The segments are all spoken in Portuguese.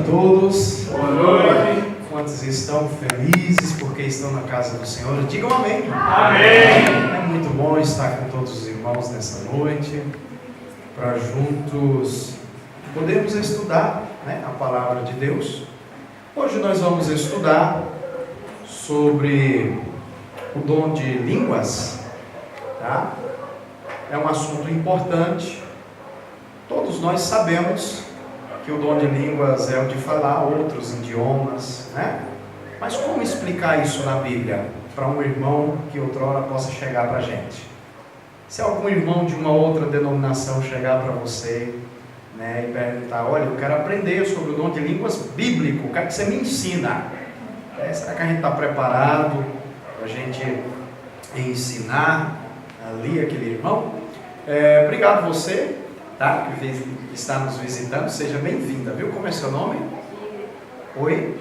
todos. Boa noite. Quantos estão felizes porque estão na casa do Senhor? Digam amém. Amém. É muito bom estar com todos os irmãos nessa noite, para juntos podermos estudar, a palavra de Deus. Hoje nós vamos estudar sobre o dom de línguas, tá? É um assunto importante. Todos nós sabemos que o dom de línguas é o de falar outros idiomas, Mas como explicar isso na Bíblia para um irmão que outrora possa chegar para a gente? Se algum irmão de uma outra denominação chegar para você, e perguntar: olha, eu quero aprender sobre o dom de línguas bíblico, quero que você me ensina. Será que a gente está preparado para a gente ensinar ali aquele irmão? Obrigado você, que está nos visitando, seja bem-vinda, viu? Como é seu nome? Oi?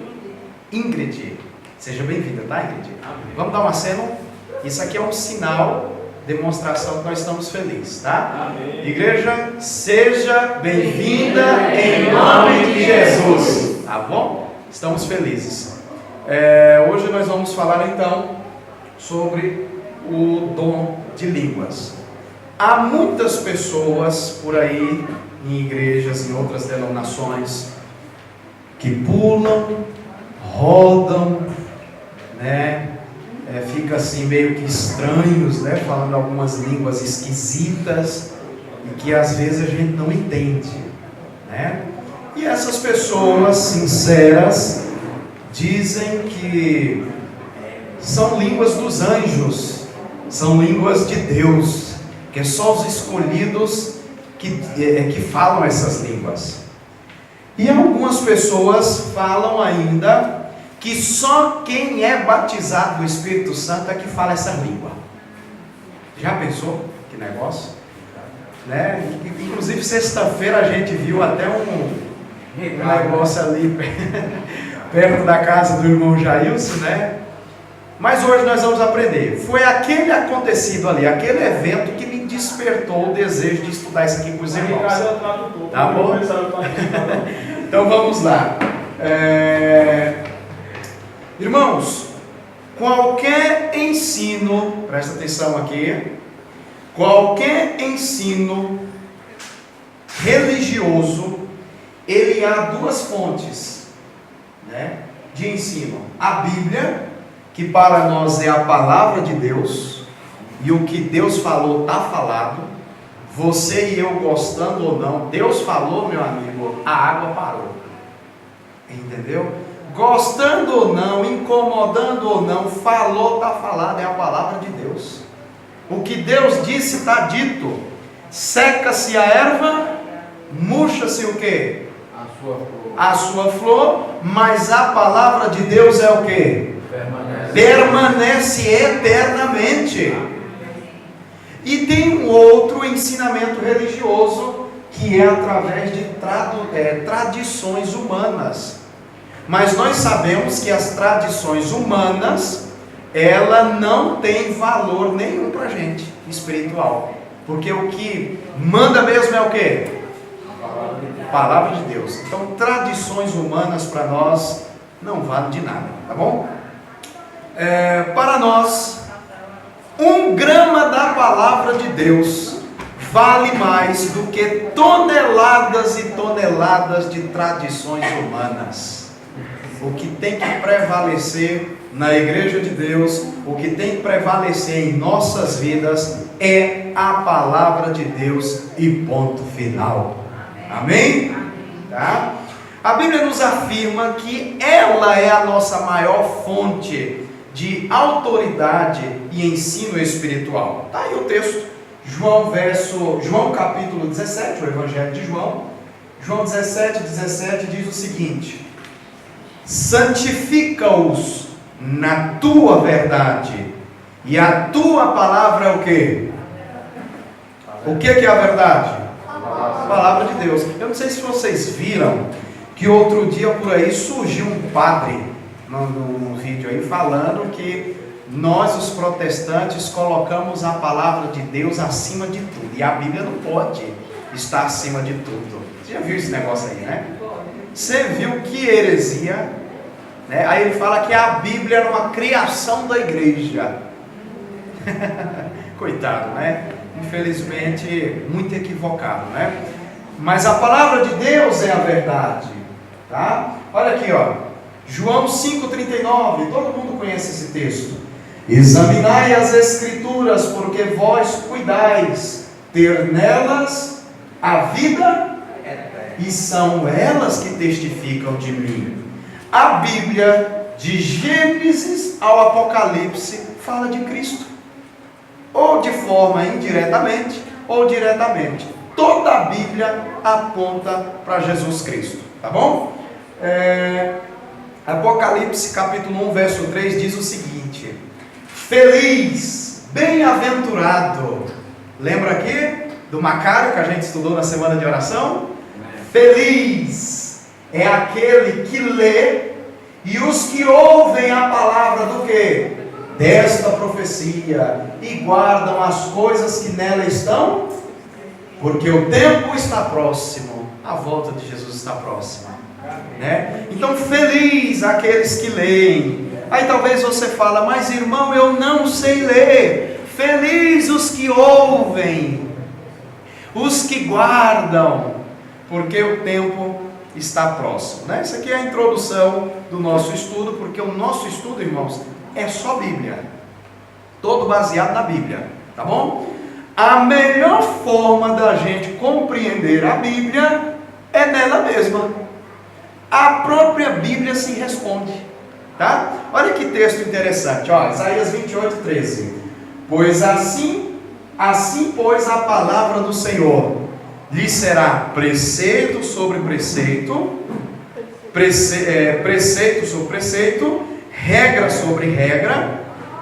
Ingrid. Seja bem-vinda, tá, Ingrid? Amém. Vamos dar um aceno? Isso aqui é um sinal, demonstração que nós estamos felizes, tá? Amém. Igreja, seja bem-vinda em nome de Jesus, tá bom? Estamos felizes. Hoje nós vamos falar então sobre o dom de línguas. Há muitas pessoas por aí, em igrejas, em outras denominações, que pulam, rodam, fica assim meio que estranhos, falando algumas línguas esquisitas e que às vezes a gente não entende, E essas pessoas sinceras dizem que são línguas dos anjos, são línguas de Deus, que é só os escolhidos que falam essas línguas. E algumas pessoas falam ainda que só quem é batizado do Espírito Santo é que fala essa língua. Já pensou? Que negócio? Inclusive sexta-feira a gente viu até um negócio ali perto da casa do irmão Jailson, Mas hoje nós vamos aprender. Foi aquele acontecido ali, aquele evento que me despertou o desejo de estudar isso aqui com os irmãos. Tá bom? Então vamos lá. Irmãos, qualquer ensino, presta atenção aqui, qualquer ensino religioso, ele há duas fontes, de ensino. A Bíblia, que para nós é a palavra de Deus, e o que Deus falou está falado. Você e eu gostando ou não, Deus falou, meu amigo, a água parou. Entendeu? Gostando ou não, incomodando ou não, falou, está falado, é a palavra de Deus. O que Deus disse está dito. Seca-se a erva, murcha-se o quê? A sua flor, mas a palavra de Deus é o quê? Permanece eternamente. E tem um outro ensinamento religioso, que é através de tradições humanas. Mas nós sabemos que as tradições humanas, ela não tem valor nenhum para a gente, espiritual. Porque o que manda mesmo é o quê? Palavra de Deus. Então, tradições humanas para nós não valem de nada, tá bom? Para nós, 1 grama da palavra de Deus vale mais do que toneladas e toneladas de tradições humanas. O que tem que prevalecer na igreja de Deus, o que tem que prevalecer em nossas vidas é a palavra de Deus e ponto final. Amém? Tá? A Bíblia nos afirma que ela é a nossa maior fonte de autoridade e ensino espiritual. Está aí o texto, João capítulo 17, o Evangelho de João. João 17 diz o seguinte: santifica-os na tua verdade, e a tua palavra é o quê? O que é a verdade? A palavra de Deus. Eu não sei se vocês viram que outro dia por aí surgiu um padre no vídeo aí falando que nós, os protestantes, colocamos a palavra de Deus acima de tudo, e a Bíblia não pode estar acima de tudo. Você já viu esse negócio aí, Você viu que heresia, né? Aí ele fala que a Bíblia era uma criação da igreja. Coitado, né? Infelizmente, muito equivocado, né? Mas a palavra de Deus é a verdade, tá? Olha aqui, ó, João 5,39, todo mundo conhece esse texto. Examinai as Escrituras, porque vós cuidais ter nelas a vida, e são elas que testificam de mim. A Bíblia, de Gênesis ao Apocalipse, fala de Cristo, ou de forma indiretamente, ou diretamente. Toda a Bíblia aponta para Jesus Cristo, tá bom? Apocalipse capítulo 1, verso 3 diz o seguinte: feliz, bem-aventurado. Lembra aqui do Macário que a gente estudou na semana de oração? Feliz é aquele que lê e os que ouvem a palavra do quê? Desta profecia e guardam as coisas que nela estão, porque o tempo está próximo, a volta de Jesus está próxima, né? Então feliz aqueles que leem. Aí talvez você fala, mas irmão, eu não sei ler. Feliz os que ouvem, os que guardam, porque o tempo está próximo, né? Isso aqui é a introdução do nosso estudo, porque o nosso estudo, irmãos, é só Bíblia, todo baseado na Bíblia, tá bom? A melhor forma da gente compreender a Bíblia é nela mesma. A própria Bíblia se responde, tá? Olha que texto interessante, ó, Isaías 28:13. Pois assim pois a palavra do Senhor lhe será preceito sobre preceito, preceito sobre preceito, regra sobre regra,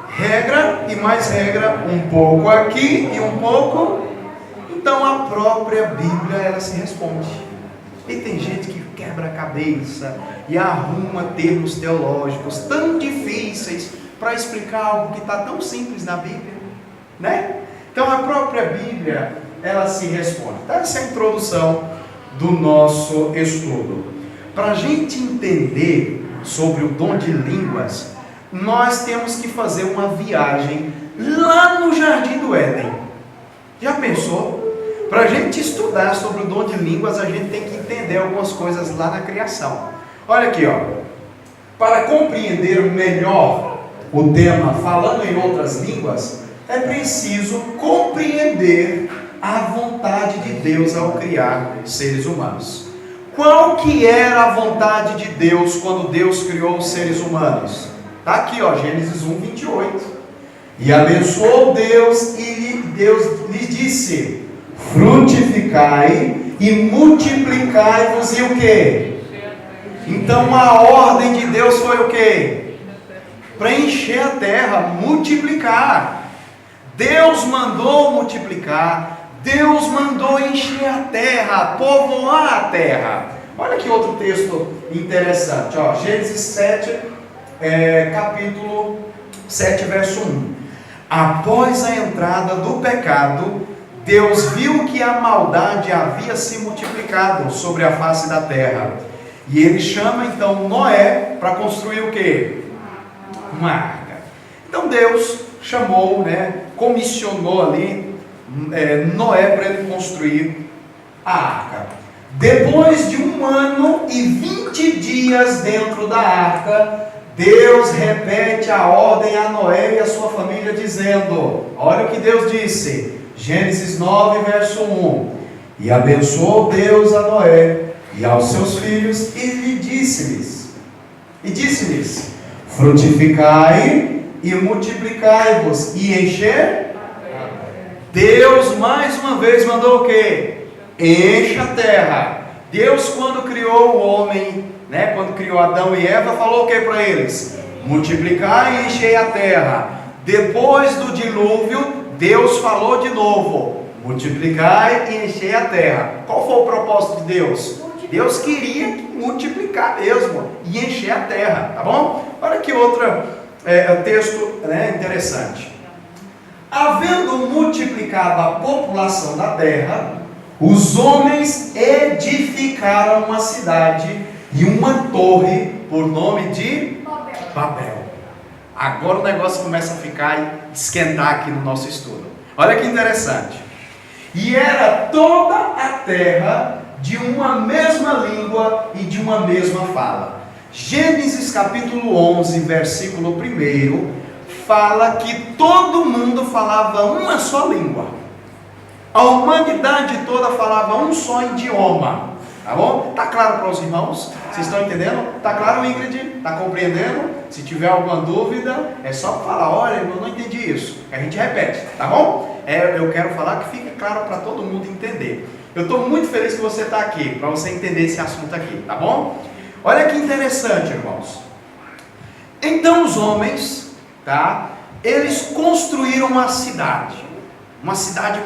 regra e mais regra, um pouco aqui e um pouco. Então a própria Bíblia, ela se responde. E tem gente que quebra a cabeça e arruma termos teológicos tão difíceis para explicar algo que está tão simples na Bíblia, né? Então a própria Bíblia, ela se responde. Então, essa é a introdução do nosso estudo. Para a gente entender sobre o dom de línguas, nós temos que fazer uma viagem lá no Jardim do Éden. Já pensou? Para a gente estudar sobre o dom de línguas, a gente tem que entender algumas coisas lá na criação. Olha aqui, ó. Para compreender melhor o tema falando em outras línguas, é preciso compreender a vontade de Deus ao criar seres humanos. Qual que era a vontade de Deus quando Deus criou os seres humanos? Está aqui, ó, Gênesis 1:28. E abençoou Deus e Deus lhe disse: frutificai e multiplicai-vos. E o que? Então a ordem de Deus foi o que? Para encher a terra, multiplicar. Deus mandou multiplicar, Deus mandou encher a terra, povoar a terra. Olha que outro texto interessante, ó, Gênesis 7, capítulo 7, verso 1. Após a entrada do pecado, Deus viu que a maldade havia se multiplicado sobre a face da terra. E ele chama então Noé para construir o quê? Uma arca. Então Deus chamou, comissionou ali Noé para ele construir a arca. Depois de 1 ano e 20 dias dentro da arca, Deus repete a ordem a Noé e a sua família, dizendo: olha o que Deus disse, Gênesis 9, verso 1. E abençoou Deus a Noé e aos seus filhos, e lhe disse-lhes: frutificai e multiplicai-vos e encher. Deus mais uma vez mandou o quê? Encha a terra. Deus, quando criou o homem, quando criou Adão e Eva, falou o que para eles? Multiplicai e enchei a terra. Depois do dilúvio, Deus falou de novo: multiplicai e enchei a terra. Qual foi o propósito de Deus? Deus queria multiplicar mesmo e encher a terra, tá bom? Olha que outro texto interessante. Havendo multiplicado a população da terra, os homens edificaram uma cidade e uma torre por nome de Babel. Agora o negócio começa a ficar e esquentar aqui no nosso estudo. Olha que interessante. E era toda a terra de uma mesma língua e de uma mesma fala. Gênesis capítulo 11, versículo 1, fala que todo mundo falava uma só língua. A humanidade toda falava um só idioma. Tá bom? Tá claro para os irmãos? Vocês estão entendendo? Tá claro, Ingrid? Tá compreendendo? Se tiver alguma dúvida, é só falar: olha, eu não entendi isso. A gente repete, tá bom? Eu quero falar que fique claro para todo mundo entender. Eu estou muito feliz que você está aqui, para você entender esse assunto aqui, tá bom? Olha que interessante, irmãos. Então os homens, tá? Eles construíram uma cidade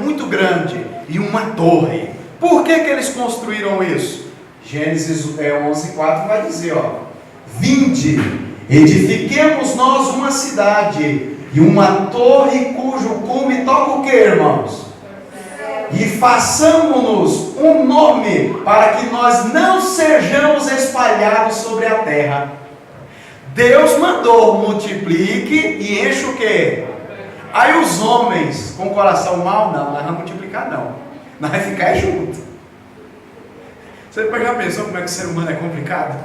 muito grande e uma torre. Por que eles construíram isso? Gênesis 11:4 vai dizer, ó: vinde, edifiquemos nós uma cidade e uma torre cujo cume toca o que, irmãos? E façamos-nos um nome para que nós não sejamos espalhados sobre a terra. Deus mandou: multiplique e enche o quê? Aí os homens com o coração mau: não, nós vamos multiplicar não, nós vamos ficar junto. Você já pensou como é que o ser humano é complicado?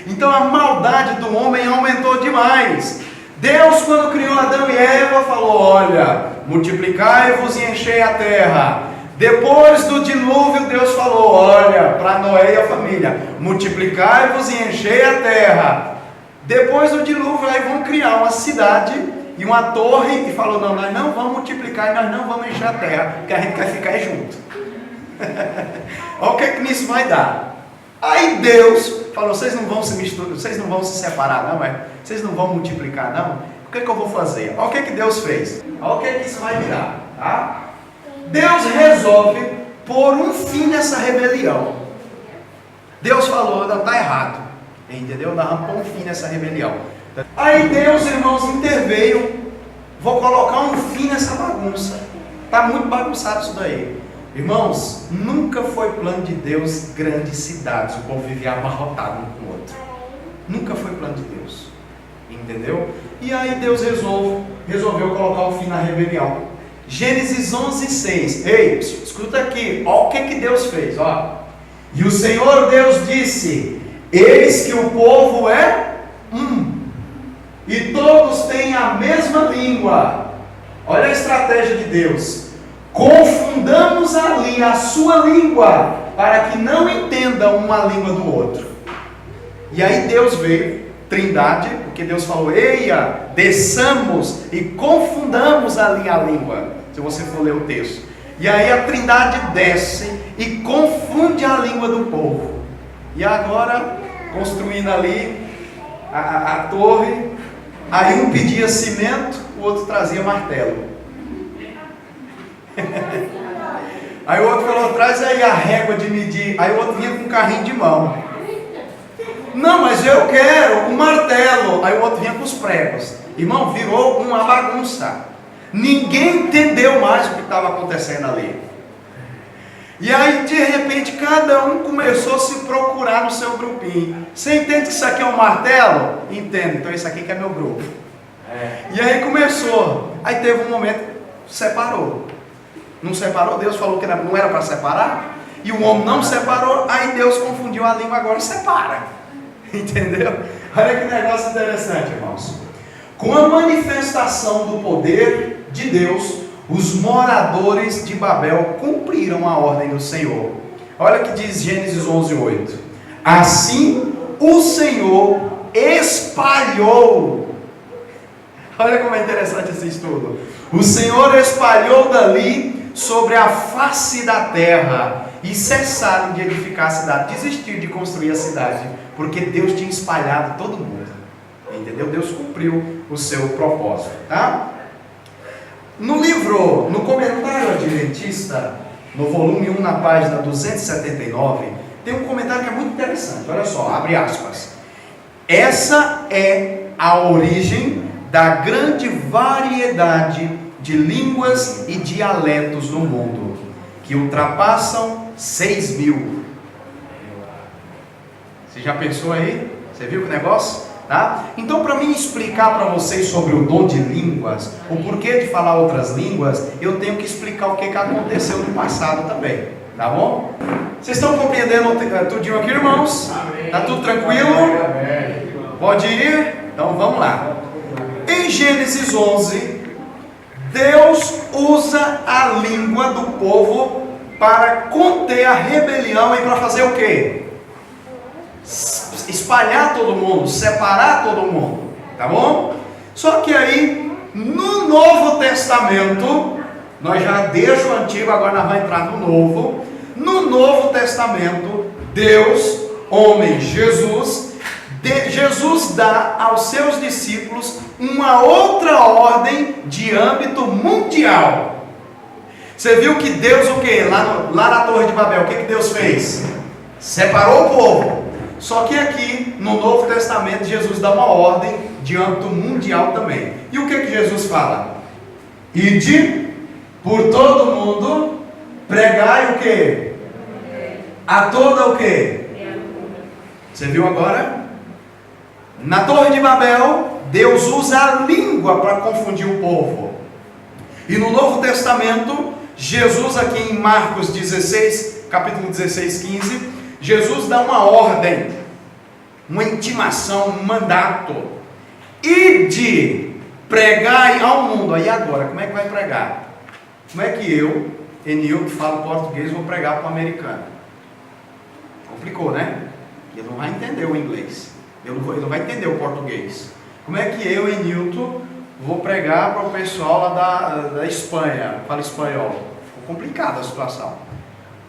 Então a maldade do homem aumentou demais. Deus, quando criou Adão e Eva, falou: olha, multiplicai-vos e enchei a terra. Depois do dilúvio, Deus falou: olha, para Noé e a família: multiplicai-vos e enchei a terra. Depois do dilúvio, aí vão criar uma cidade e uma torre, e falou: não, nós não vamos multiplicar e nós não vamos encher a terra, porque a gente quer ficar junto. Olha o que nisso vai dar. Aí Deus falou: vocês não vão se misturar, vocês não vão se separar não, vocês não vão multiplicar não. O que eu vou fazer? Olha o que Deus fez. Olha o que isso vai virar, tá? Deus resolve pôr um fim nessa rebelião. Deus falou: não, está errado, entendeu? Nós vamos pôr um fim nessa rebelião. Aí Deus, irmãos, interveio: vou colocar um fim nessa bagunça. Está muito bagunçado isso daí. Irmãos, nunca foi plano de Deus grandes cidades, o povo vivia abarrotado um com o outro. Nunca foi plano de Deus, entendeu? E aí Deus resolveu colocar o fim na rebelião. Gênesis 11:6. Ei, escuta aqui, olha o que Deus fez, ó. E o Senhor Deus disse: eis que o povo é e todos têm a mesma língua. Olha a estratégia de Deus: confundamos ali a sua língua, para que não entendam uma língua do outro. E aí Deus veio, Trindade, porque Deus falou: eia, desçamos e confundamos ali a língua, se você for ler o texto. E aí a Trindade desce e confunde a língua do povo. E agora, construindo ali a torre, aí um pedia cimento, o outro trazia martelo. Aí o outro falou: traz aí a régua de medir. Aí o outro vinha com um carrinho de mão. Não, mas eu quero um martelo. Aí o outro vinha com os pregos. Irmão, virou uma bagunça. Ninguém entendeu mais o que estava acontecendo ali. E aí de repente cada um começou a se procurar no seu grupinho. Você entende que isso aqui é um martelo? Entendo, então isso aqui que é meu grupo. E aí começou. Aí teve um momento que separou. Não separou, Deus falou que não era para separar, e o homem não separou, aí Deus confundiu a língua, agora separa. Entendeu? Olha que negócio interessante, irmãos. Com a manifestação do poder de Deus, os moradores de Babel cumpriram a ordem do Senhor. Olha o que diz Gênesis 11:8. Assim o Senhor espalhou. Olha como é interessante esse estudo. O Senhor espalhou dali sobre a face da terra, e cessaram de edificar a cidade, desistir de construir a cidade, porque Deus tinha espalhado todo mundo, entendeu? Deus cumpriu o seu propósito, tá? No comentário adventista, no volume 1, na página 279, tem um comentário que é muito interessante. Olha só, abre aspas: essa é a origem da grande variedade de línguas e dialetos do mundo, que ultrapassam 6.000. Você já pensou aí? Você viu que negócio? Tá? Então, para mim explicar para vocês sobre o dom de línguas, o porquê de falar outras línguas, eu tenho que explicar o que aconteceu no passado também, tá bom? Vocês estão compreendendo tudinho aqui, irmãos? Tá tudo tranquilo? Pode ir? Então vamos lá. Em Gênesis 11, Deus usa a língua do povo para conter a rebelião e para fazer o quê? Espalhar todo mundo, separar todo mundo, tá bom? Só que aí, no Novo Testamento, nós já desde o Antigo, agora nós vamos entrar no Novo. No Novo Testamento, Deus, homem, Jesus dá aos seus discípulos uma outra ordem de âmbito mundial. Você viu que Deus o quê? Lá na Torre de Babel, o que Deus fez? Separou o povo. Só que aqui, no Novo Testamento, Jesus dá uma ordem de âmbito mundial também. E o que Jesus fala? Ide por todo mundo, pregai o quê? A toda o quê? Você viu agora? Na Torre de Babel, Deus usa a língua para confundir o povo. E no Novo Testamento, Jesus aqui em Marcos 16, capítulo 16, 15, Jesus dá uma ordem, uma intimação, um mandato. Ide, pregai ao mundo. Aí agora, como é que vai pregar? Como é que eu, Enil, que falo português, vou pregar para o americano? Complicou, né? Ele não vai entender o inglês. Ele não vai entender o português. Como é que eu, Enilton, vou pregar para o pessoal lá da Espanha, fala espanhol? Ficou complicada a situação.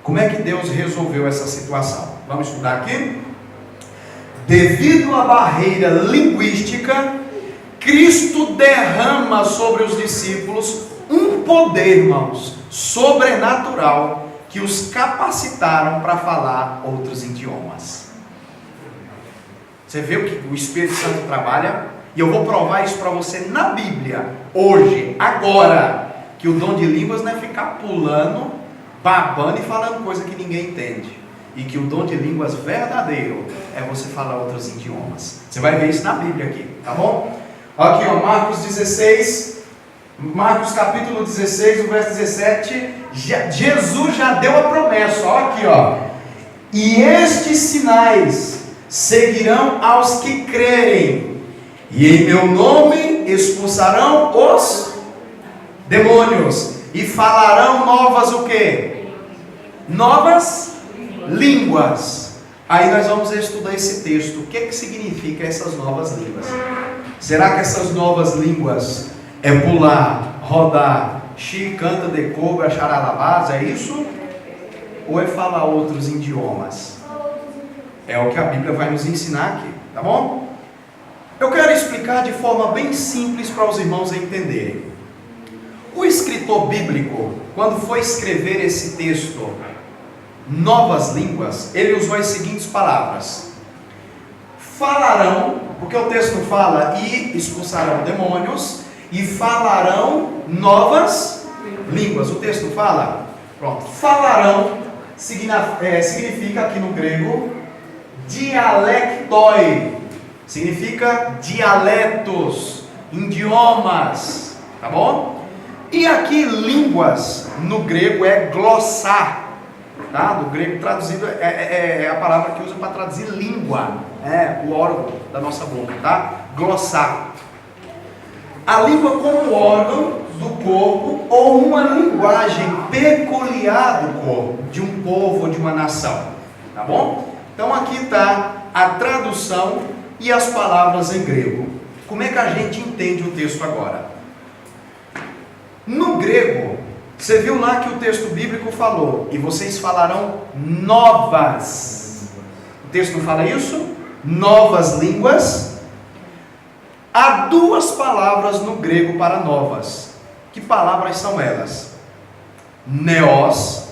Como é que Deus resolveu essa situação? Vamos estudar aqui? Devido à barreira linguística, Cristo derrama sobre os discípulos um poder, irmãos, sobrenatural, que os capacitaram para falar outros idiomas. Você vê o que o Espírito Santo trabalha? E eu vou provar isso para você na Bíblia, hoje, agora, que o dom de línguas não é ficar pulando, babando e falando coisa que ninguém entende. E que o dom de línguas verdadeiro é você falar outros idiomas. Você vai ver isso na Bíblia aqui, tá bom? Aqui, ó, Marcos 16, Marcos capítulo 16, o verso 17, Jesus já deu a promessa, ó, aqui, ó. E estes sinais seguirão aos que crerem, e em meu nome expulsarão os demônios, e falarão novas o quê? Novas línguas. Aí nós vamos estudar esse texto. O que significa essas novas línguas? Será que essas novas línguas é pular, rodar, canta de cobra, xaralabás, é isso? Ou é falar outros idiomas? É o que a Bíblia vai nos ensinar aqui, tá bom? Eu quero explicar de forma bem simples para os irmãos entenderem. O escritor bíblico, quando foi escrever esse texto, novas línguas, ele usou as seguintes palavras: falarão, porque o texto fala e expulsarão demônios, e falarão novas línguas. O texto fala, pronto, falarão significa aqui no grego dialectoi, significa dialetos, idiomas, tá bom? E aqui línguas no grego é glossar. Tá? Do grego traduzido é a palavra que usa para traduzir língua, o órgão da nossa boca, tá? Glossar. A língua como órgão do corpo ou uma linguagem peculiar do corpo, de um povo ou de uma nação, tá bom? Então aqui está a tradução e as palavras em grego. Como é que a gente entende o texto agora? No grego, você viu lá que o texto bíblico falou, e vocês falarão novas. O texto não fala isso? Novas línguas. Há duas palavras no grego para novas. Que palavras são elas? Neos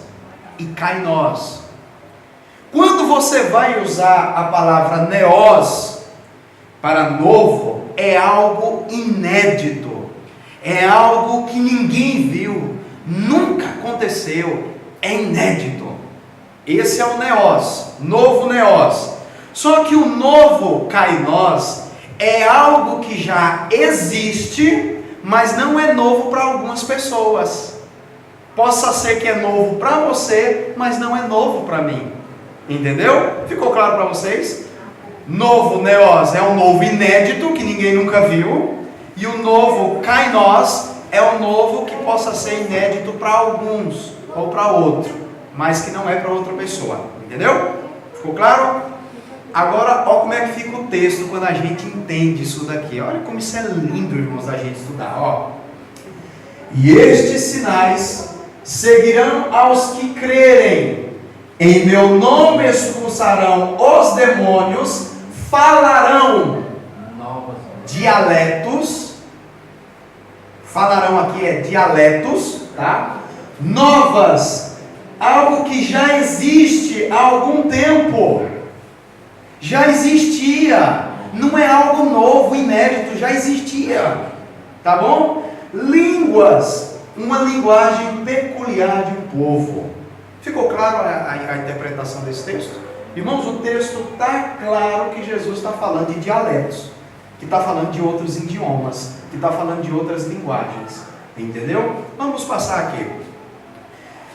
e kainos. Quando você vai usar a palavra neos para novo, é algo inédito. É algo que ninguém viu. Nunca aconteceu, é inédito. Esse é o neos, novo neos. Só que o novo kainós é algo que já existe, mas não é novo para algumas pessoas. Possa ser que é novo para você, mas não é novo para mim. Entendeu? Ficou claro para vocês? Novo neos é um novo inédito que ninguém nunca viu, e o novo kainós é um novo que possa ser inédito para alguns ou para outro, mas que não é para outra pessoa. Entendeu? Ficou claro? Agora, olha como é que fica o texto quando a gente entende isso daqui. Olha como isso é lindo, irmãos, a gente estudar. Ó. E estes sinais seguirão aos que crerem. Em meu nome expulsarão os demônios, falarão dialetos. Falarão aqui é dialetos, tá? Novas, algo que já existe há algum tempo. Já existia, não é algo novo, inédito, já existia, tá bom? Línguas, uma linguagem peculiar de um povo. Ficou claro a interpretação desse texto? Irmãos, o texto está claro que Jesus está falando de dialetos, que está falando de outros idiomas, que está falando de outras linguagens, entendeu? Vamos passar aqui.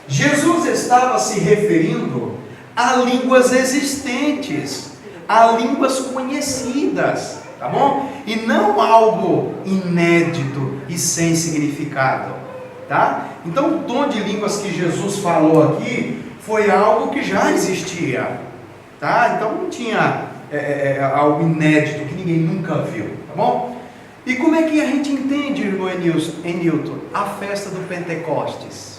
Jesus estava se referindo a línguas existentes, a línguas conhecidas, tá bom? E não algo inédito e sem significado, tá? Então o tom de línguas que Jesus falou aqui foi algo que já existia, tá? Então não tinha algo inédito que ninguém nunca viu, tá bom? E como é que a gente entende, irmão Enilton, a festa do Pentecostes?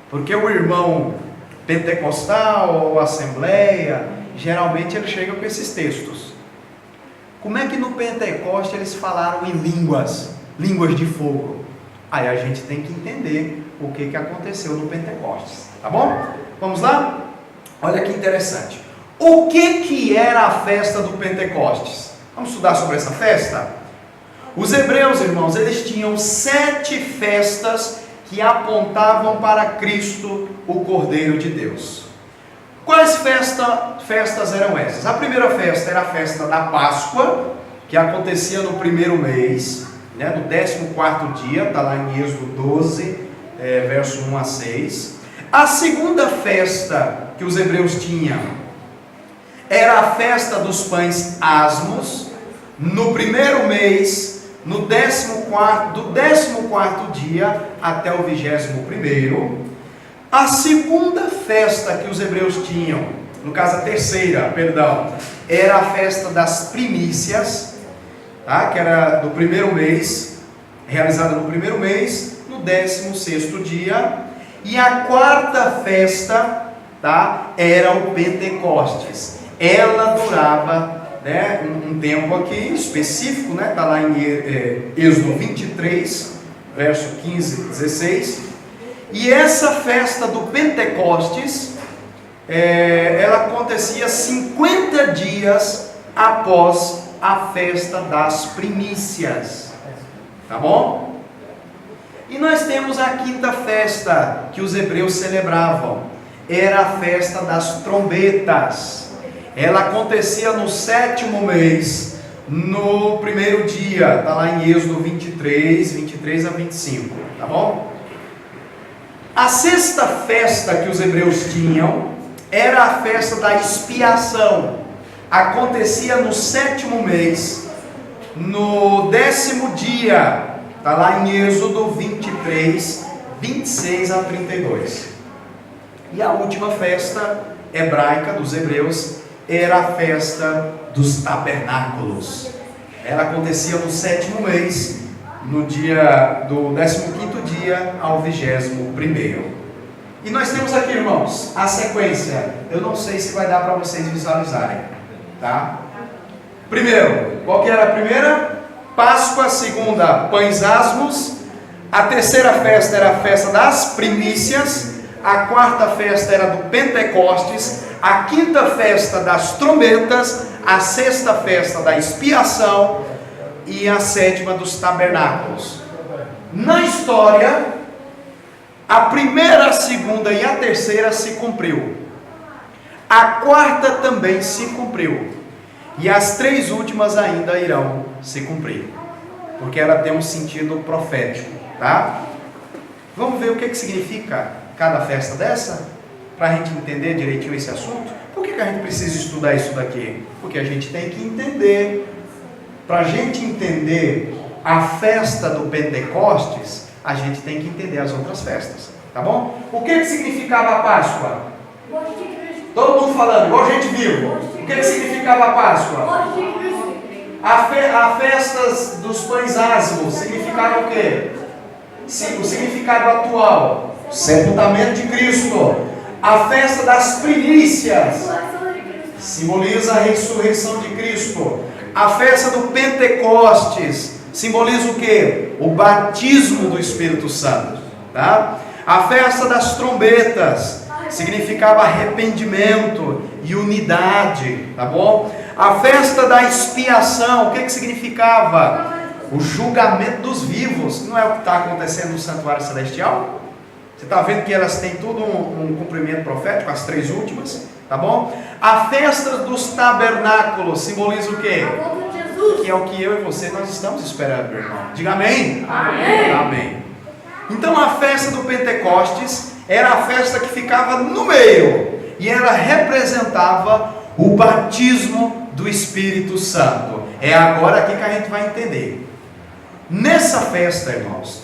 Porque o irmão pentecostal ou assembleia, geralmente ele chega com esses textos. Como é que no Pentecoste eles falaram em línguas de fogo? Aí a gente tem que entender o que aconteceu no Pentecostes, tá bom? Vamos lá? Olha que interessante. O que era a festa do Pentecostes? Vamos estudar sobre essa festa? Os hebreus, irmãos, eles tinham 7 festas que apontavam para Cristo, o Cordeiro de Deus. Quais festas eram essas? A primeira festa era a festa da Páscoa, que acontecia no primeiro mês, né, no 14º dia, está lá em Êxodo 12, verso 1 a 6. A segunda festa que os hebreus tinham era a festa dos pães asmos, no primeiro mês, no 14º, do 14º dia até o 21º. A segunda festa que os hebreus tinham, no caso a terceira, perdão, era a festa das primícias, tá? Que era do primeiro mês, realizada no primeiro mês, no 16º dia. E a quarta festa, tá? Era o Pentecostes. Ela durava, né, um tempo aqui específico, né? Está lá em Êxodo 23, verso 15 e 16. E essa festa do Pentecostes, ela acontecia 50 dias após a festa das primícias, tá bom? E nós temos a quinta festa que os hebreus celebravam, era a festa das trombetas. Ela acontecia no 7º mês, no primeiro dia, está lá em Êxodo 23 a 25, tá bom? A sexta festa que os hebreus tinham era a festa da expiação. Acontecia no 7º mês, no 10º dia, está lá em Êxodo 23, 26 a 32. E a última festa hebraica dos hebreus era a festa dos tabernáculos. Ela acontecia no 7º mês, no dia do 15º dia ao 21º. E nós temos aqui, irmãos, a sequência. Eu não sei se vai dar para vocês visualizarem, tá? Primeiro, qual que era a primeira? Páscoa. A segunda, pães asmos. A terceira festa era a festa das primícias. A quarta festa era do Pentecostes. A quinta festa das trombetas. A sexta festa da expiação. E a sétima dos tabernáculos. Na história, a primeira, a segunda e a terceira se cumpriu. A quarta também se cumpriu, e as 3 últimas ainda irão se cumprir, porque ela tem um sentido profético, tá? Vamos ver o que significa cada festa dessa, para a gente entender direitinho esse assunto. Por que a gente precisa estudar isso daqui? Porque a gente tem que entender. Para a gente entender a festa do Pentecostes, a gente tem que entender as outras festas, tá bom? O que significava a Páscoa? Todo mundo falando, igual gente viu. O que significava a Páscoa? A festa dos pães ázimos significava o quê? O significado atual, sepultamento de Cristo. A festa das primícias simboliza a ressurreição de Cristo. A festa do Pentecostes simboliza o quê? O batismo do Espírito Santo, tá? A festa das trombetas significava arrependimento e unidade, tá bom? A festa da expiação, o que significava? O julgamento dos vivos. Não é o que está acontecendo no santuário celestial? Você está vendo que elas têm tudo um cumprimento profético, as 3 últimas, tá bom? A festa dos tabernáculos simboliza o quê? Que é o que eu e você nós estamos esperando, meu irmão. Diga amém. Amém. Amém. Então a festa do Pentecostes era a festa que ficava no meio, e ela representava o batismo do Espírito Santo. É agora aqui que a gente vai entender. Nessa festa, irmãos,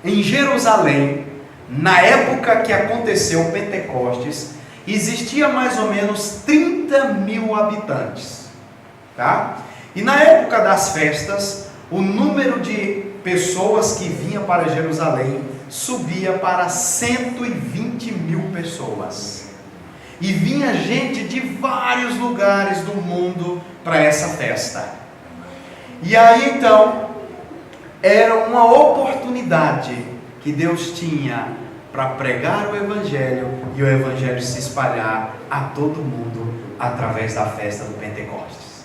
em Jerusalém, na época que aconteceu o Pentecostes, existia mais ou menos 30.000 habitantes, tá? E na época das festas, o número de pessoas que vinha para Jerusalém subia para 120.000 pessoas. E vinha gente de vários lugares do mundo para essa festa. E aí então, era uma oportunidade que Deus tinha para pregar o Evangelho e o Evangelho se espalhar a todo mundo através da festa do Pentecostes.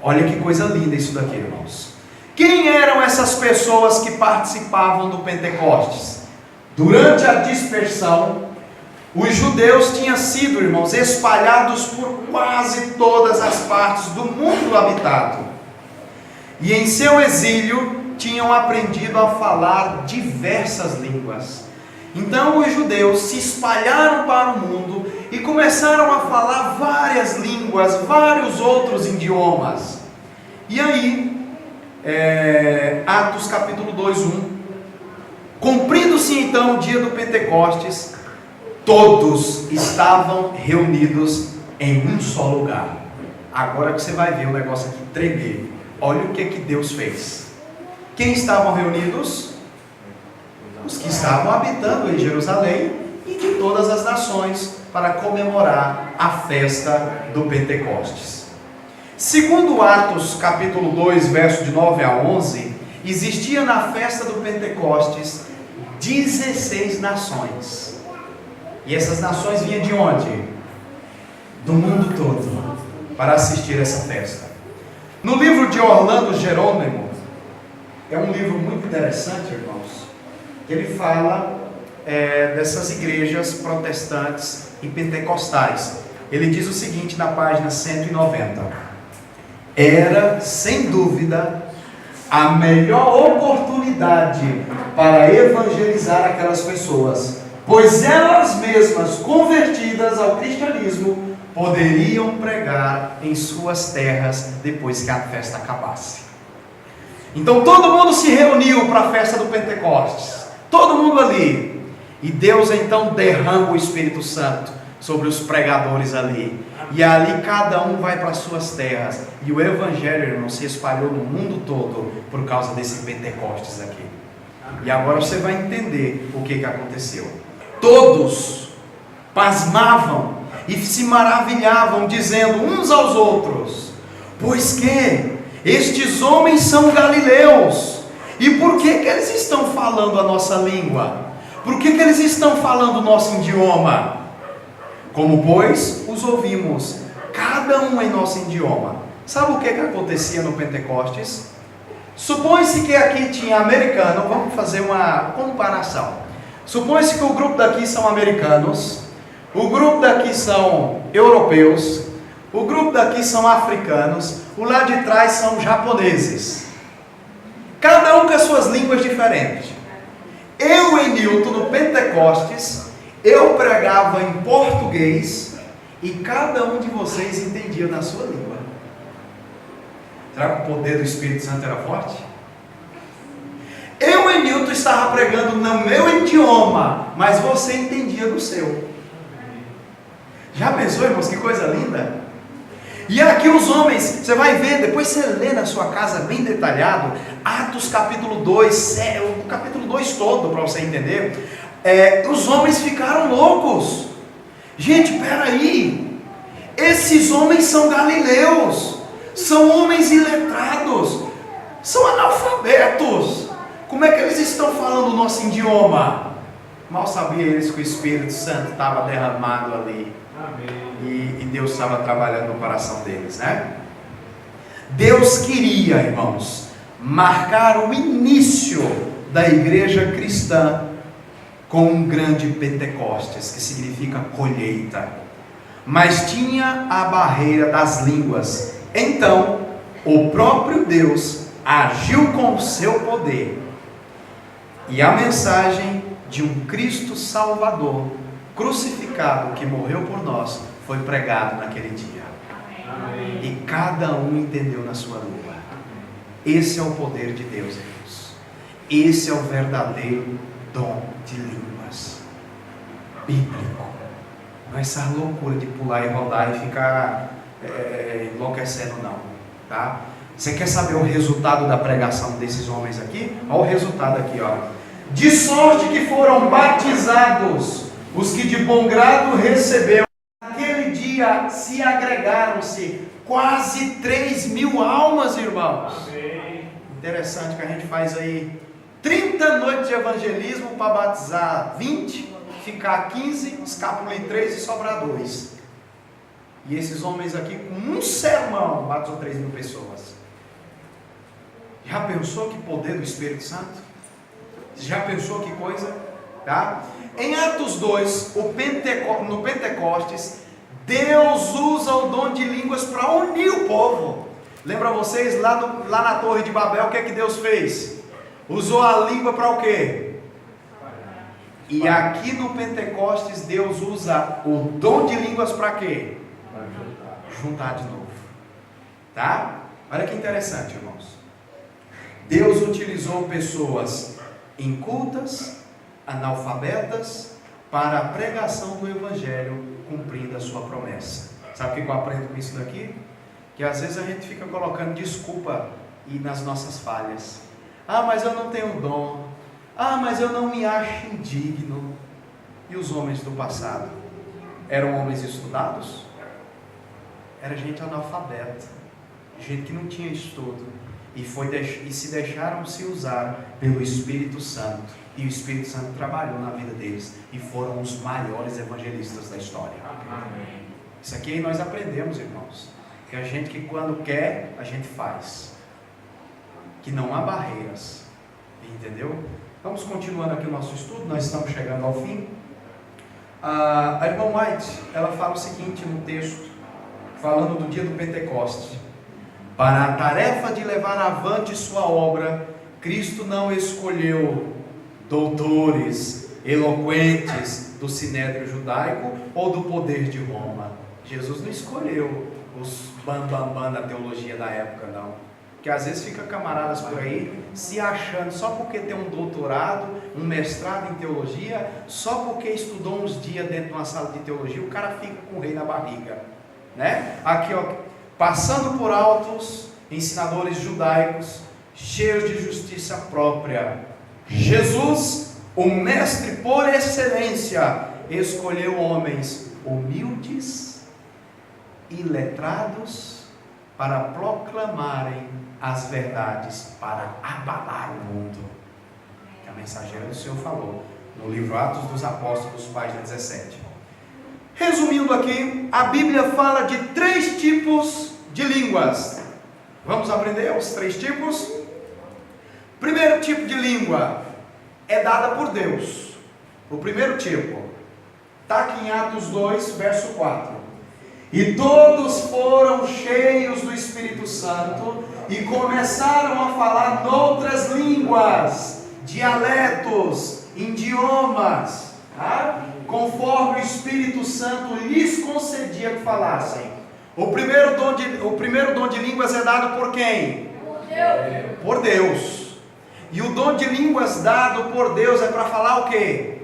Olha que coisa linda isso daqui, irmãos. Quem eram essas pessoas que participavam do Pentecostes? Durante a dispersão, os judeus tinham sido, irmãos, espalhados por quase todas as partes do mundo habitado. E em seu exílio, tinham aprendido a falar diversas línguas. Então os judeus se espalharam para o mundo e começaram a falar várias línguas, vários outros idiomas. E aí, Atos capítulo 2, 1, cumprindo-se então o dia do Pentecostes, todos estavam reunidos em um só lugar. Agora que você vai ver o negócio aqui tremer. Olha o que Deus fez. Quem estavam reunidos? Os que estavam habitando em Jerusalém e de todas as nações para comemorar a festa do Pentecostes. Segundo Atos capítulo 2, verso de 9 a 11, existia na festa do Pentecostes 16 nações. E essas nações vinham de onde? Do mundo todo, para assistir essa festa. No livro de Orlando Jerônimo, é um livro muito interessante, irmãos, que ele fala dessas igrejas protestantes e pentecostais. Ele diz o seguinte na página 190: era, sem dúvida, a melhor oportunidade para evangelizar aquelas pessoas, pois elas mesmas, convertidas ao cristianismo, poderiam pregar em suas terras depois que a festa acabasse. Então todo mundo se reuniu para a festa do Pentecostes, todo mundo ali, e Deus então derrama o Espírito Santo sobre os pregadores ali, e ali cada um vai para as suas terras, e o Evangelho, irmão, se espalhou no mundo todo por causa desse Pentecostes aqui. E agora você vai entender o que aconteceu. Todos pasmavam e se maravilhavam, dizendo uns aos outros: pois que estes homens são galileus, e por que eles estão falando a nossa língua? Por que eles estão falando o nosso idioma? Como pois os ouvimos, cada um em nosso idioma. Sabe o que acontecia no Pentecostes? Supõe-se que aqui tinha americano. Vamos fazer uma comparação. Supõe-se que o grupo daqui são americanos, o grupo daqui são europeus, o grupo daqui são africanos, o lá de trás são japoneses. Cada um com as suas línguas diferentes. Eu e Newton, no Pentecostes, eu pregava em português e cada um de vocês entendia na sua língua. Será que o poder do Espírito Santo era forte? Eu e Newton estava pregando no meu idioma, mas você entendia no seu. Já pensou, irmãos, que coisa linda? E aqui os homens, você vai ver, depois você lê na sua casa bem detalhado, Atos capítulo 2, o capítulo 2 todo, para você entender. Os homens ficaram loucos. Gente, peraí, esses homens são galileus, são homens iletrados, são analfabetos. Como é que eles estão falando o nosso idioma? Mal sabia eles que o Espírito Santo estava derramado ali. Amém. E Deus estava trabalhando no coração deles, né? Deus queria, irmãos, marcar o início da igreja cristã com um grande Pentecostes, que significa colheita. Mas tinha a barreira das línguas. Então, o próprio Deus agiu com o seu poder. E a mensagem de um Cristo Salvador, crucificado, que morreu por nós, foi pregado naquele dia. Amém. E cada um entendeu na sua língua. Esse é o poder de Deus, irmãos. Esse é o verdadeiro dom de línguas bíblico. Não é essa loucura de pular e rodar e ficar enlouquecendo, não, tá? Você quer saber o resultado da pregação desses homens aqui? Olha o resultado aqui, ó. De sorte que foram batizados os que de bom grado receberam. Naquele dia se agregaram-se quase 3.000 almas, irmãos. Amém. Interessante que a gente faz aí 30 noites de evangelismo para batizar 20, ficar 15, escapulir 3 e sobrar 2. E esses homens aqui, com um sermão, batizou 3.000 pessoas. Já pensou que poder do Espírito Santo? Já pensou que coisa? Tá? Em Atos 2, no Pentecostes, Deus usa o dom de línguas para unir o povo. Lembra vocês, lá na Torre de Babel, o que é que Deus fez? Usou a língua para o quê? E aqui no Pentecostes, Deus usa o dom de línguas para quê? Juntar de novo. Tá? Olha que interessante, irmãos. Deus utilizou pessoas incultas, analfabetas, para a pregação do Evangelho, cumprindo a sua promessa. Sabe o que eu aprendo com isso daqui? Que às vezes a gente fica colocando desculpa nas nossas falhas. Ah, mas eu não tenho dom. Ah, mas eu não me acho indigno. E os homens do passado? Eram homens estudados? Era gente analfabeta, gente que não tinha estudo. E se deixaram se usar pelo Espírito Santo. E o Espírito Santo trabalhou na vida deles. E foram os maiores evangelistas da história. Amém. Isso aqui nós aprendemos, irmãos. Que a gente que quando quer, a gente faz. Que não há barreiras. Entendeu? Vamos continuando aqui o nosso estudo. Nós estamos chegando ao fim. A irmã White, ela fala o seguinte no texto, falando do dia do Pentecostes. Para a tarefa de levar avante sua obra, Cristo não escolheu doutores eloquentes do sinédrio judaico ou do poder de Roma. Jesus não escolheu os bambambam da teologia da época, não. Porque às vezes fica camaradas por aí se achando, só porque tem um doutorado, um mestrado em teologia, só porque estudou uns dias dentro de uma sala de teologia, o cara fica com o rei na barriga, né? Aqui, ó, passando por altos ensinadores judaicos, cheios de justiça própria. Jesus, o mestre por excelência, escolheu homens humildes e letrados para proclamarem as verdades, para abalar o mundo. Que a mensageira do Senhor falou no livro Atos dos Apóstolos, página 17. Resumindo aqui, a Bíblia fala de 3 tipos de línguas. Vamos aprender os 3 tipos? Primeiro tipo de língua é dada por Deus. O primeiro tipo está aqui em Atos 2, verso 4. E todos foram cheios do Espírito Santo e começaram a falar noutras línguas, dialetos, idiomas, tá? Conforme o Espírito Santo lhes concedia que falassem. O primeiro dom de línguas é dado por quem? Por Deus. E o dom de línguas dado por Deus é para falar o quê?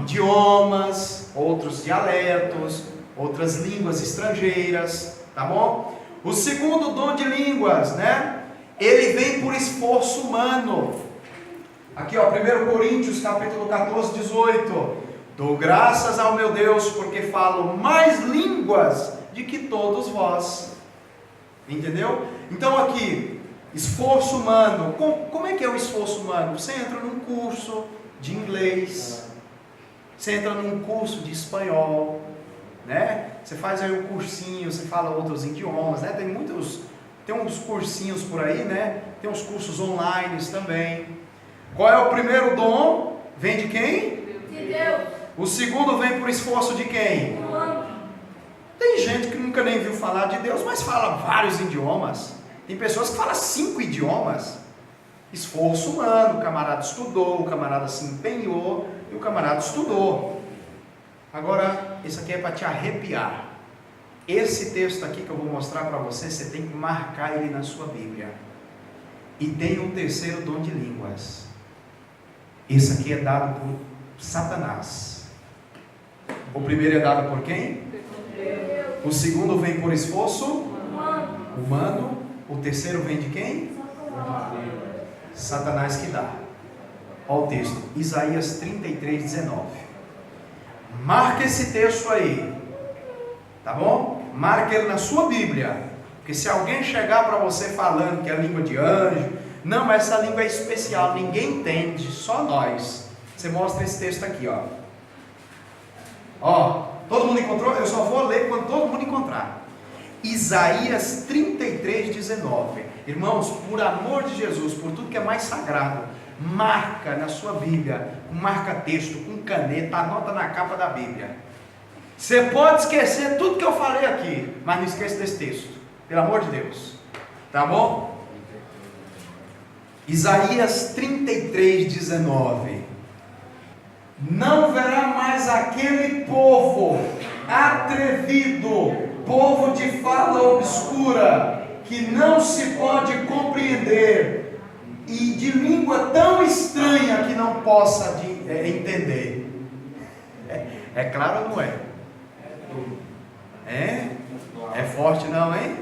Idiomas, outros dialetos, outras línguas estrangeiras, tá bom? O segundo dom de línguas, né? Ele vem por esforço humano. Aqui, ó, 1 Coríntios, capítulo 14, 18. Dou graças ao meu Deus, porque falo mais línguas do que todos vós. Entendeu? Então aqui, esforço humano. Como é que é o esforço humano? Você entra num curso de inglês, você entra num curso de espanhol, né? Você faz aí um cursinho, você fala outros idiomas, né? Tem uns cursinhos por aí, né? Tem uns cursos online também. Qual é o primeiro dom? Vem de quem? De Deus. O segundo vem por esforço de quem? Tem gente que nunca nem viu falar de Deus, mas fala vários idiomas. Tem pessoas que falam 5 idiomas. Esforço humano, o camarada estudou, o camarada se empenhou e o camarada estudou. Agora, isso aqui é para te arrepiar. Esse texto aqui que eu vou mostrar para você, você tem que marcar ele na sua Bíblia. E tem um terceiro dom de línguas. Esse aqui é dado por Satanás. O primeiro é dado por quem? O segundo vem por esforço humano. O terceiro vem de quem? Satanás que dá. Olha o texto, Isaías 33, 19. Marca esse texto aí, tá bom? Marca ele na sua Bíblia. Porque se alguém chegar para você falando que é a língua de anjo, não, essa língua é especial, ninguém entende, só nós. Você mostra esse texto aqui, ó. Ó, todo mundo encontrou? Eu só vou ler quando todo mundo encontrar. Isaías 33, 19. Irmãos, por amor de Jesus, por tudo que é mais sagrado, marca na sua Bíblia, marca texto, com caneta, anota na capa da Bíblia. Você pode esquecer tudo que eu falei aqui, mas não esqueça desse texto, pelo amor de Deus, tá bom? Isaías 33, 19. Não verá mais aquele povo atrevido, povo de fala obscura, que não se pode compreender, e de língua tão estranha que não possa entender. É claro ou não é? É forte não, hein?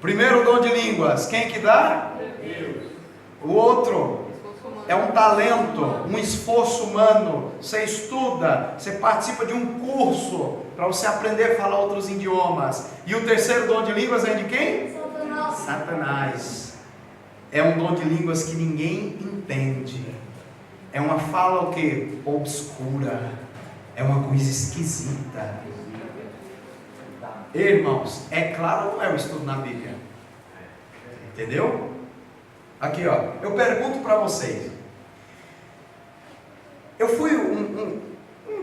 Primeiro dom de línguas, quem que dá? O outro é um talento, um esforço humano. Você estuda, você participa de um curso para você aprender a falar outros idiomas. E o terceiro dom de línguas é de quem? Satanás. É um dom de línguas que ninguém entende. É uma fala o quê? Obscura. É uma coisa esquisita. Irmãos, é claro ou não é o estudo na Bíblia? Entendeu? Aqui, ó, eu pergunto para vocês. Eu fui um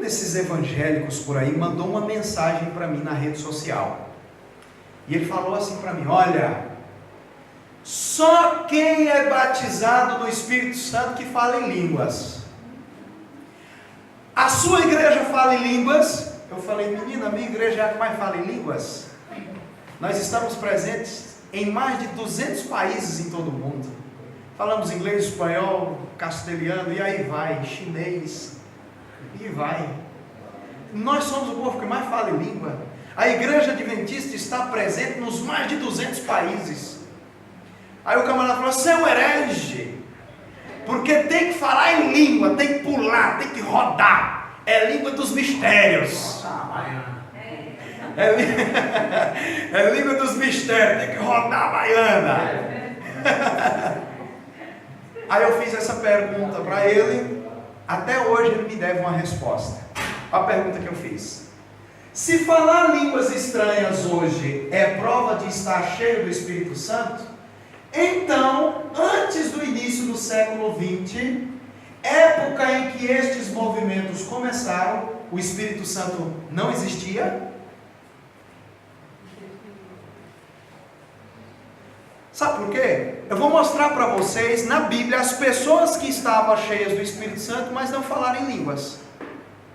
desses evangélicos por aí, mandou uma mensagem para mim na rede social. E ele falou assim para mim: olha, só quem é batizado no Espírito Santo que fala em línguas. A sua igreja fala em línguas? Eu falei: menina, a minha igreja é a que mais fala em línguas. Nós estamos presentes em mais de 200 países em todo o mundo. Falamos inglês, espanhol, castelhano, e aí vai, chinês, e vai. Nós somos o povo que mais fala em língua. A igreja adventista está presente nos mais de 200 países. Aí o camarada falou: você é um herege, porque tem que falar em língua, tem que pular, tem que rodar. É língua dos mistérios. É língua dos mistérios, tem que rodar a baiana. Aí eu fiz essa pergunta para ele. Até hoje ele me deve uma resposta. A pergunta que eu fiz: se falar línguas estranhas hoje é prova de estar cheio do Espírito Santo, então, antes do início do século XX, época em que estes movimentos começaram, o Espírito Santo não existia? Sabe por quê? Eu vou mostrar para vocês na Bíblia as pessoas que estavam cheias do Espírito Santo, mas não falaram em línguas.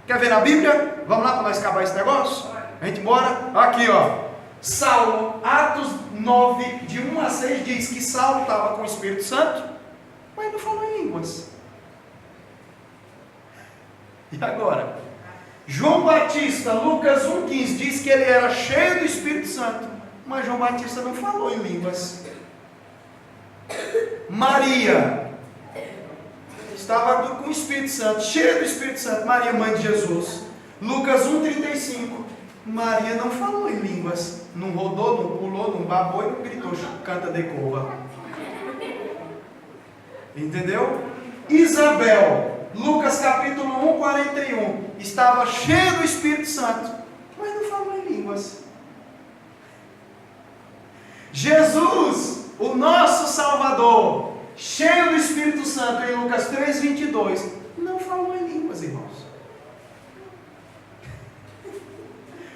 Quer ver na Bíblia? Vamos lá para nós acabar esse negócio? A gente bora? Aqui ó, Saulo, Atos 9, de 1 a 6 diz que Saulo estava com o Espírito Santo, mas não falou em línguas. E agora? João Batista, Lucas 1,15 diz que ele era cheio do Espírito Santo, mas João Batista não falou em línguas. Maria estava com o Espírito Santo, cheia do Espírito Santo, Maria, mãe de Jesus. Lucas 1,35, Maria não falou em línguas, não rodou, não pulou, não babou e não gritou, canta de cova. Entendeu? Isabel, Lucas capítulo 1, 41, estava cheia do Espírito Santo, mas não falou em línguas. Jesus, o nosso Salvador, cheio do Espírito Santo, em Lucas 3, 22, não falou em línguas, irmãos.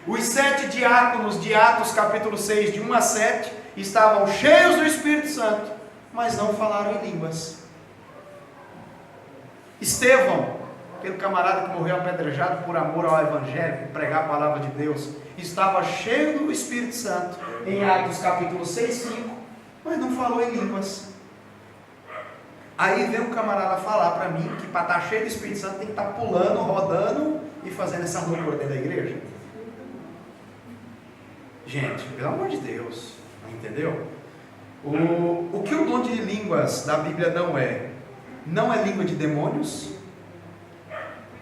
Os 7 diáconos de Atos capítulo 6, de 1 a 7, estavam cheios do Espírito Santo, mas não falaram em línguas. Estevão, aquele camarada que morreu apedrejado por amor ao Evangelho, por pregar a palavra de Deus, estava cheio do Espírito Santo, em Atos capítulo 6, 5, mas não falou em línguas. Aí vem um camarada falar para mim que para estar cheio do Espírito Santo tem que estar pulando, rodando e fazendo essa loucura dentro da igreja. Gente, pelo amor de Deus, entendeu? O que o dom de línguas da Bíblia não é? Não é língua de demônios.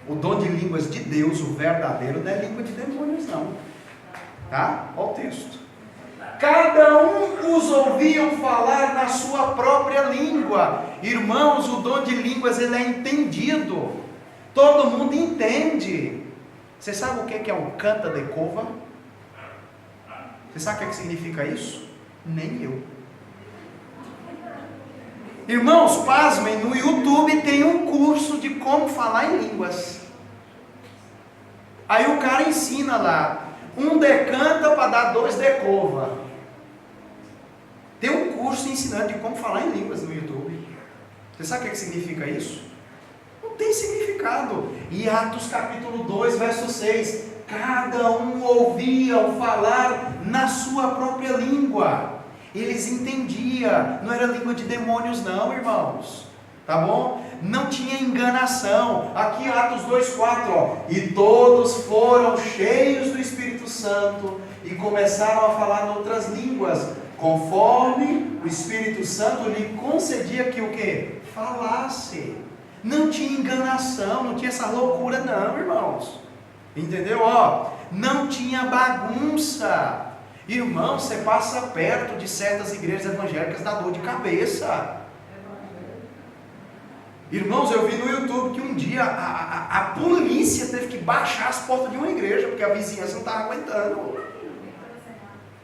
O dom de línguas de Deus, o verdadeiro, não é língua de demônios não. Tá? Olha o texto. Cada um os ouviam falar na sua própria língua. Irmãos, o dom de línguas ele é entendido. Todo mundo entende. Você sabe o que é um canta de cova? Você sabe o que significa isso? Nem eu. Irmãos, pasmem, no YouTube tem um curso de como falar em línguas. Aí o cara ensina lá, um decanta para dar 2 decova. Tem um curso ensinando de como falar em línguas no YouTube. Você sabe o que significa isso? Não tem significado. E Atos capítulo 2, verso 6, cada um ouvia falar na sua própria língua. Eles entendiam, não era língua de demônios não, irmãos, tá bom? Não tinha enganação. Aqui Atos 2,4, ó, e todos foram cheios do Espírito Santo e começaram a falar em outras línguas, conforme o Espírito Santo lhe concedia que o que? Falasse. Não tinha enganação, não tinha essa loucura não, irmãos, entendeu? Ó, não tinha bagunça. Irmão, você passa perto de certas igrejas evangélicas, dá dor de cabeça. Irmãos, eu vi no YouTube que um dia a polícia teve que baixar as portas de uma igreja, porque a vizinhança não estava aguentando.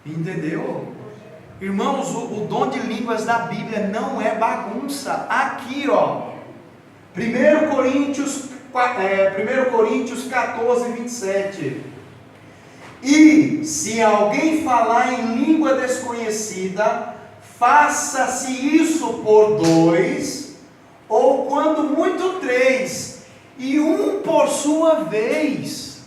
Entendeu? Irmãos, o dom de línguas da Bíblia não é bagunça. Aqui ó, 1 Coríntios 14, 27. E se alguém falar em língua desconhecida, faça-se isso por 2, ou quando muito 3, e um por sua vez.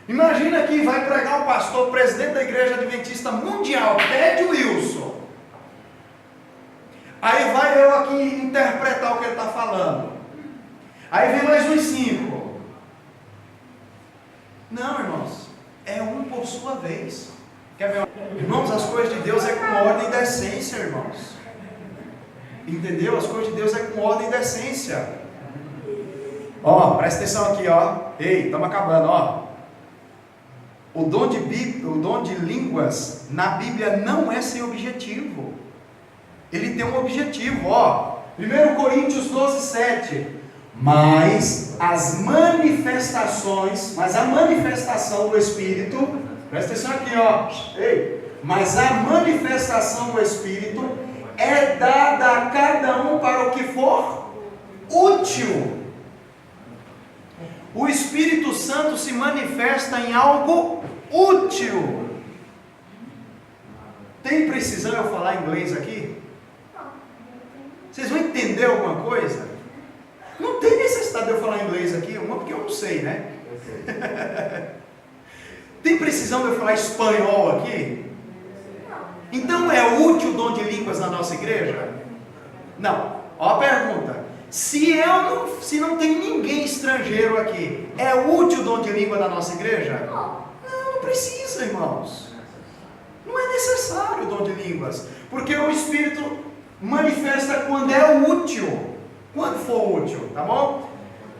Imagina que vai pregar o pastor, presidente da Igreja Adventista Mundial, Ted Wilson. Aí vai eu aqui interpretar o que ele está falando. Aí vem mais uns 5. Não, irmãos, é um por sua vez. Quer ver? Irmãos, as coisas de Deus é com ordem e decência, irmãos. Entendeu? As coisas de Deus é com ordem e decência. Ó, presta atenção aqui, ó. Ei, estamos acabando, ó. O dom de línguas na Bíblia não é sem objetivo. Ele tem um objetivo, ó. 1 Coríntios 12, 7. Mas a manifestação do Espírito, presta atenção aqui, ó. Ei, mas a manifestação do Espírito é dada a cada um para o que for útil. O Espírito Santo se manifesta em algo útil. Tem precisão eu falar inglês aqui? Vocês vão entender alguma coisa? Não tem necessidade de eu falar inglês aqui, uma porque eu não sei, né? Tem precisão de eu falar espanhol aqui? Então é útil o dom de línguas na nossa igreja? Não. Ó a pergunta. Se não tem ninguém estrangeiro aqui, é útil o dom de língua na nossa igreja? Não precisa, irmãos. Não é necessário o dom de línguas, porque o Espírito manifesta quando é útil, quando for útil, tá bom?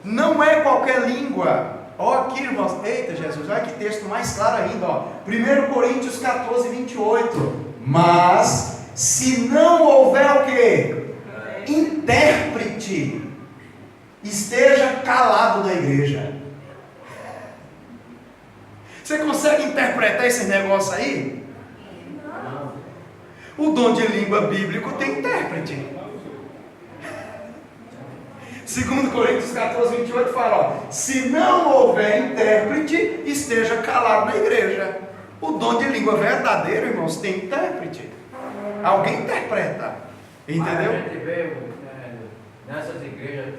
Não é qualquer língua. Ó aqui, irmãos, eita Jesus, olha que texto mais claro ainda, ó. 1 Coríntios 14, 28. Mas, se não houver o quê? Intérprete, esteja calado na igreja. Você consegue interpretar esse negócio aí? O dom de língua bíblico tem intérprete. 2 Coríntios 14, 28 fala, ó, se não houver intérprete, esteja calado na igreja. O dom de língua verdadeiro, irmãos, tem intérprete. Alguém interpreta. Entendeu? A gente vê, nessas igrejas,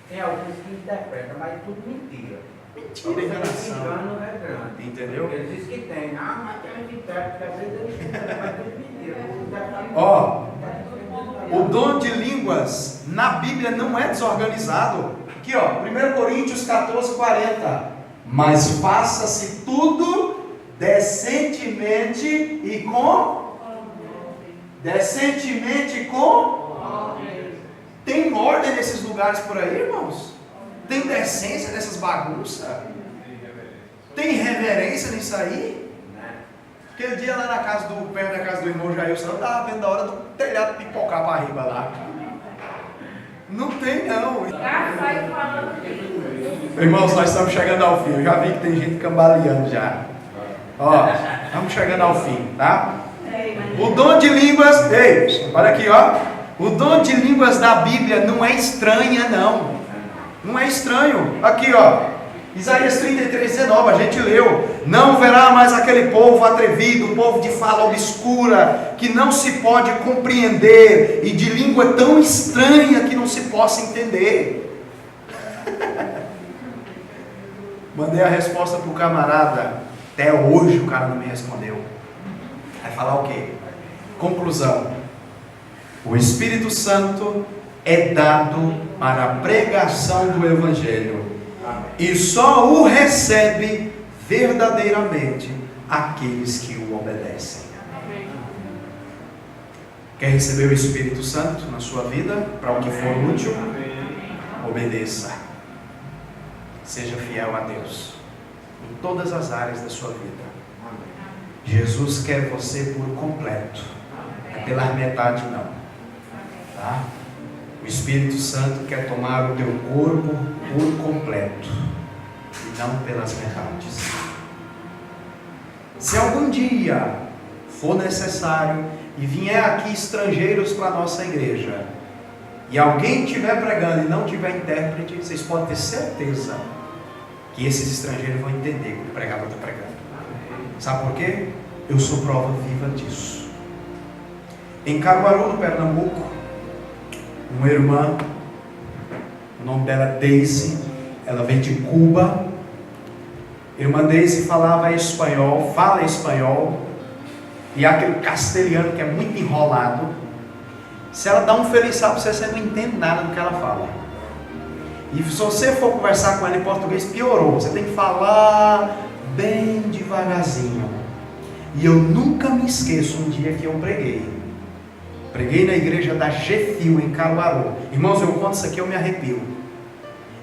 tem alguns que interpretam, mas tudo mentira. Mentira, enganação. Engano é grande. Entendeu? Eles dizem que tem. Mas tem uns intérpretes que às vezes eles interpretam, mas tudo mentira. Ó, o dom de línguas na Bíblia não é desorganizado. Aqui, ó, 1 Coríntios 14, 40. Mas faça-se tudo decentemente e com... Decentemente com... Tem ordem nesses lugares por aí, irmãos? Tem decência nessas bagunças? Tem reverência nisso aí? Aquele dia lá na casa perto da casa do irmão Jair, eu estava vendo a hora do telhado pipocar para arriba lá. Não tem não. Irmãos, nós estamos chegando ao fim. Eu já vi que tem gente cambaleando já. Ó, estamos chegando ao fim, tá? O dom de línguas, ei, olha aqui, ó. O dom de línguas da Bíblia não é estranha, não. Não é estranho. Aqui, ó. Isaías 33, 19, a gente leu. Não verá mais aquele povo atrevido, povo de fala obscura, que não se pode compreender, e de língua tão estranha que não se possa entender. Mandei a resposta para o camarada. Até hoje o cara não me respondeu. Vai falar o quê? Conclusão. O Espírito Santo é dado para a pregação do Evangelho. E só o recebe verdadeiramente aqueles que o obedecem. Quer receber o Espírito Santo na sua vida, para o que for útil? Obedeça. Seja fiel a Deus em todas as áreas da sua vida. Jesus quer você por completo, não é pela metade não, tá? O Espírito Santo quer tomar o teu corpo por completo e não pelas metades. Se algum dia for necessário e vier aqui estrangeiros para a nossa igreja e alguém estiver pregando e não tiver intérprete, vocês podem ter certeza que esses estrangeiros vão entender o que o pregador está pregando. Sabe por quê? Eu sou prova viva disso. Em Caruaru, no Pernambuco, uma irmã, o nome dela é Daisy, ela vem de Cuba. Irmã Daisy falava espanhol, fala espanhol, e aquele castelhano que é muito enrolado. Se ela dá um feliçal para você, você não entende nada do que ela fala. E se você for conversar com ela em português, piorou. Você tem que falar bem devagarzinho. E eu nunca me esqueço um dia que eu preguei. Preguei na igreja da Gefil, em Caruaru. Irmãos, eu conto isso aqui, eu me arrepio.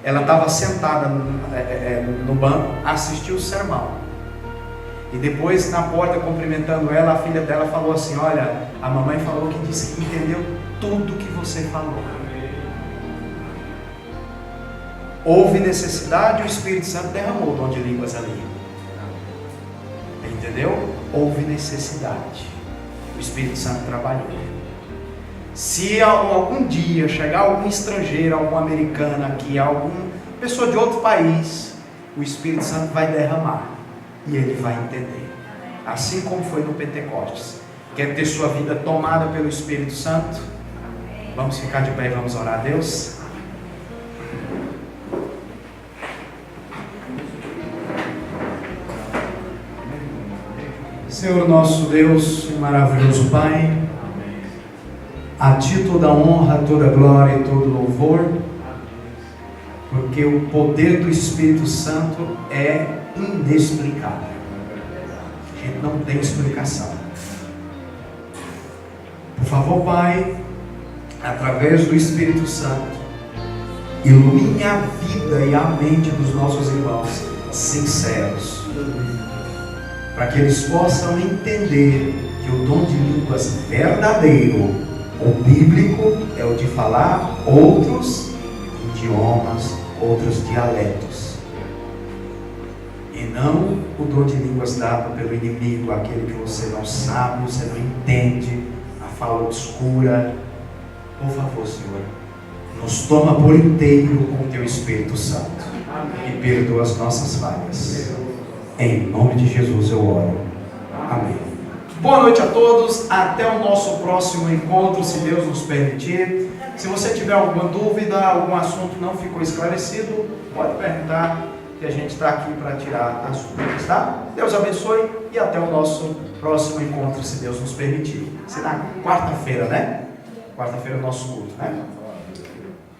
Ela estava sentada no banco, assistiu o sermão. E depois, na porta, cumprimentando ela, a filha dela falou assim: olha, a mamãe falou que disse que entendeu tudo que você falou. Houve necessidade, o Espírito Santo derramou o dom de línguas ali. Entendeu? Houve necessidade. O Espírito Santo trabalhou. Se algum dia chegar algum estrangeiro, algum americano aqui, alguma pessoa de outro país, o Espírito Santo vai derramar. E ele vai entender. Assim como foi no Pentecostes. Quer ter sua vida tomada pelo Espírito Santo? Vamos ficar de pé e vamos orar a Deus? Senhor nosso Deus e maravilhoso Pai, a Ti toda honra, toda glória e todo louvor, porque o poder do Espírito Santo é inexplicável. A gente não tem explicação. Por favor, Pai, através do Espírito Santo, ilumine a vida e a mente dos nossos irmãos sinceros, para que eles possam entender que o dom de línguas verdadeiro, o bíblico, é o de falar outros idiomas, outros dialetos, e não o dom de línguas dado pelo inimigo, aquele que você não sabe, você não entende, a fala obscura. Por favor, Senhor, nos toma por inteiro com o Teu Espírito Santo. Amém. E perdoa as nossas falhas. Em nome de Jesus eu oro. Amém. Boa noite a todos. Até o nosso próximo encontro, se Deus nos permitir. Se você tiver alguma dúvida, algum assunto não ficou esclarecido, pode perguntar, que a gente está aqui para tirar as dúvidas, tá? Deus abençoe e até o nosso próximo encontro, se Deus nos permitir. Será quarta-feira, né? Quarta-feira é o nosso culto, né?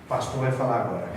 O pastor vai falar agora.